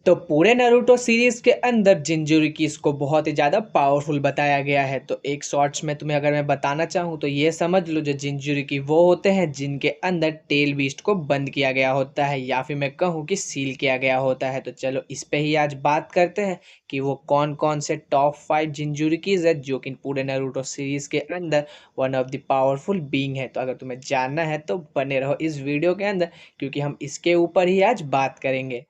तो पूरे Naruto series के अंदर जिंजुरिकी इसको बहुत ही ज़्यादा पावरफुल बताया गया है। तो एक शॉर्ट्स में तुम्हें अगर मैं बताना चाहूँ तो ये समझ लो, जो जिंजुरिकी वो होते हैं जिनके अंदर टेल बीस्ट को बंद किया गया होता है, या फिर मैं कहूँ कि सील किया गया होता है। तो चलो इस पे ही आज बात करते हैं कि वो कौन कौन से टॉप 5 जिंजुरिकीज है जो कि पूरे नारुतो सीरीज के अंदर one of the powerful being है। तो अगर तुम्हें जानना है तो बने रहो इस वीडियो के अंदर, क्योंकि हम इसके ऊपर ही आज बात करेंगे।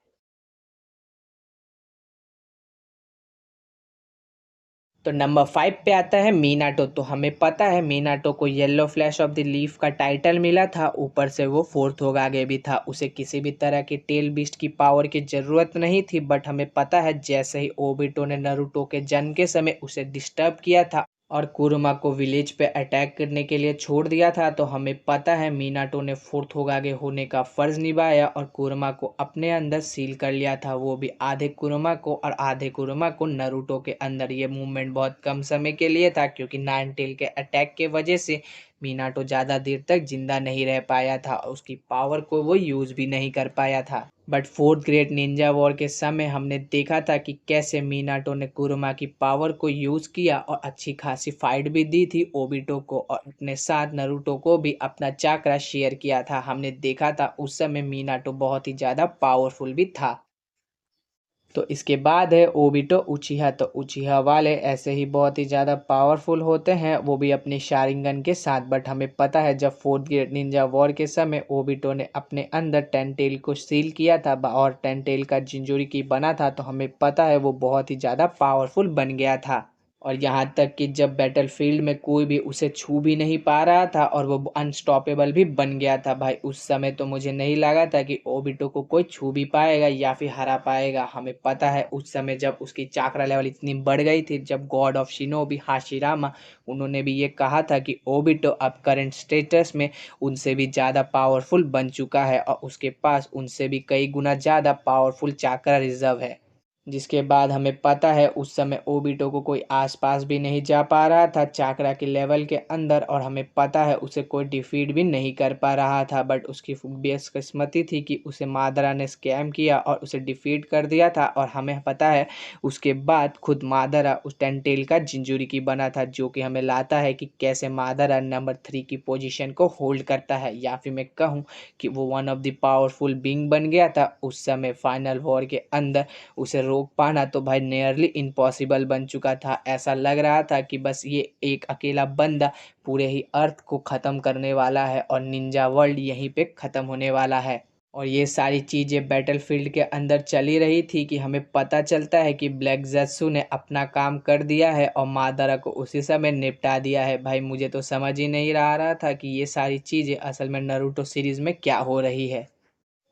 तो नंबर 5 पे आता है मीनाटो। तो हमें पता है मीनाटो को yellow flash of the leaf का टाइटल मिला था, ऊपर से वो फोर्थ होगागे भी था। उसे किसी भी तरह की टेल बीस्ट की पावर की ज़रूरत नहीं थी, बट हमें पता है जैसे ही ओबिटो ने नारुतो के जन्म के समय उसे डिस्टर्ब किया था और कुरुमा को विलेज पे अटैक करने के लिए छोड़ दिया था, तो हमें पता है मीनाटो ने फोर्थ होगागे होने का फर्ज निभाया और कुरुमा को अपने अंदर सील कर लिया था, वो भी आधे कुरुमा को और आधे कुरुमा को नारुतो के अंदर। ये मूवमेंट बहुत कम समय के लिए था, क्योंकि नाइन टेल के अटैक के वजह से मीनाटो ज़्यादा देर तक जिंदा नहीं रह पाया था और उसकी पावर को वो यूज़ भी नहीं कर पाया था। But fourth great Ninja war के समय हमने देखा था कि कैसे मीनाटो ने कुरुमा की पावर को यूज़ किया और अच्छी खासी फाइट भी दी थी ओबिटो को, और अपने साथ नारुतो को भी अपना चाकरा शेयर किया था। हमने देखा था उस समय मीनाटो बहुत ही ज़्यादा पावरफुल भी था। तो इसके बाद है ओबिटो उचिहा। तो उचिहा वाले ऐसे ही बहुत ही ज़्यादा पावरफुल होते हैं, वो भी अपनी शारिंगन के साथ। बट हमें पता है जब फोर्थ ग्रेट निंजा वॉर के समय ओबिटो ने अपने अंदर टेन टेल को सील किया था और टेन टेल का जिंजूरी बना था, तो हमें पता है वो बहुत ही ज़्यादा पावरफुल बन गया था। और यहाँ तक कि जब बैटलफील्ड में कोई भी उसे छू भी नहीं पा रहा था और वो अनस्टॉपेबल भी बन गया था। भाई उस समय तो मुझे नहीं लगा था कि ओबिटो को कोई छू भी पाएगा या फिर हरा पाएगा। हमें पता है उस समय जब उसकी चाक्रा लेवल इतनी बढ़ गई थी, जब गॉड ऑफ शिनोबी हाशिरामा उन्होंने भी ये कहा था कि ओबिटो अब करंट स्टेटस में उनसे भी ज़्यादा पावरफुल बन चुका है और उसके पास उनसे भी कई गुना ज़्यादा पावरफुल चाक्रा रिजर्व है। जिसके बाद हमें पता है उस समय ओबिटो को कोई आसपास भी नहीं जा पा रहा था चाक्रा के लेवल के अंदर, और हमें पता है उसे कोई डिफीट भी नहीं कर पा रहा था। बट उसकी बेस किस्मती थी कि उसे मादरा ने स्कैम किया और उसे डिफीट कर दिया था। और हमें पता है उसके बाद खुद मादरा उस टेंटेल का जिंजूरी की बना था, जो कि हमें लाता है कि कैसे मादरा नंबर 3 की पोजीशन को होल्ड करता है, या फिर मैं कहूँ कि वो one of the powerful being बन गया था उस समय फाइनल वॉर के अंदर। उसे रोक पाना तो भाई नियरली इम्पॉसिबल बन चुका था। ऐसा लग रहा था कि बस ये एक अकेला बंदा पूरे ही अर्थ को ख़त्म करने वाला है और निंजा वर्ल्ड यहीं पे ख़त्म होने वाला है। और ये सारी चीज़ें बैटलफील्ड के अंदर चली रही थी कि हमें पता चलता है कि ब्लैक ज़ेत्सु ने अपना काम कर दिया है और मादरा को उसी समय निपटा दिया है। भाई मुझे तो समझ ही नहीं रहा था कि ये सारी चीज़ें असल में नारुतो सीरीज़ में क्या हो रही है।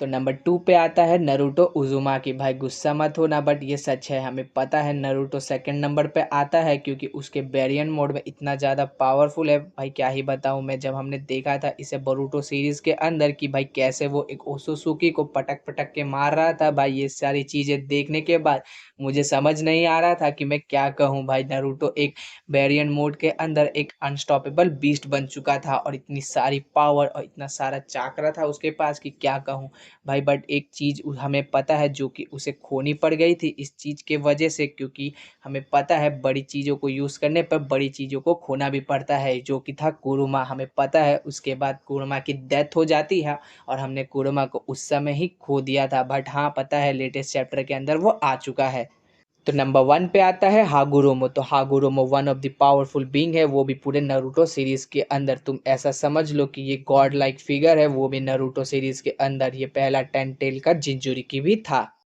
तो नंबर 2 पे आता है नारुतो उज़ुमाकी। भाई गुस्सा मत होना, बट ये सच है। हमें पता है नारुतो सेकंड नंबर पे आता है क्योंकि उसके वेरिएंट मोड में इतना ज़्यादा पावरफुल है। भाई क्या ही बताऊँ मैं, जब हमने देखा था इसे बोरुतो सीरीज़ के अंदर कि भाई कैसे वो एक ओसुसुकी को पटक पटक के मार रहा था, भाई ये सारी चीज़ें देखने के बाद मुझे समझ नहीं आ रहा था कि मैं क्या कहूँ। भाई नारुतो एक वेरिएंट मोड के अंदर एक अनस्टॉपेबल बीस्ट बन चुका था और इतनी सारी पावर और इतना सारा चाकरा था उसके पास कि क्या कहूँ भाई। बट एक चीज़ हमें पता है जो कि उसे खोनी पड़ गई थी इस चीज़ के वजह से, क्योंकि हमें पता है बड़ी चीज़ों को यूज़ करने पर बड़ी चीज़ों को खोना भी पड़ता है, जो कि था कुरुमा। हमें पता है उसके बाद कुरुमा की डेथ हो जाती है और हमने कुरुमा को उस समय ही खो दिया था। बट हाँ पता है लेटेस्ट चैप्टर के अंदर वो आ चुका है। तो नंबर 1 पे आता है हागुरोमो। तो Hagoromo one of the powerful being है, वो भी पूरे नारुतो सीरीज के अंदर। तुम ऐसा समझ लो कि ये गॉड लाइक फिगर है, वो भी नारुतो सीरीज के अंदर। ये पहला टेन टेल का जिंजुरिकी भी था।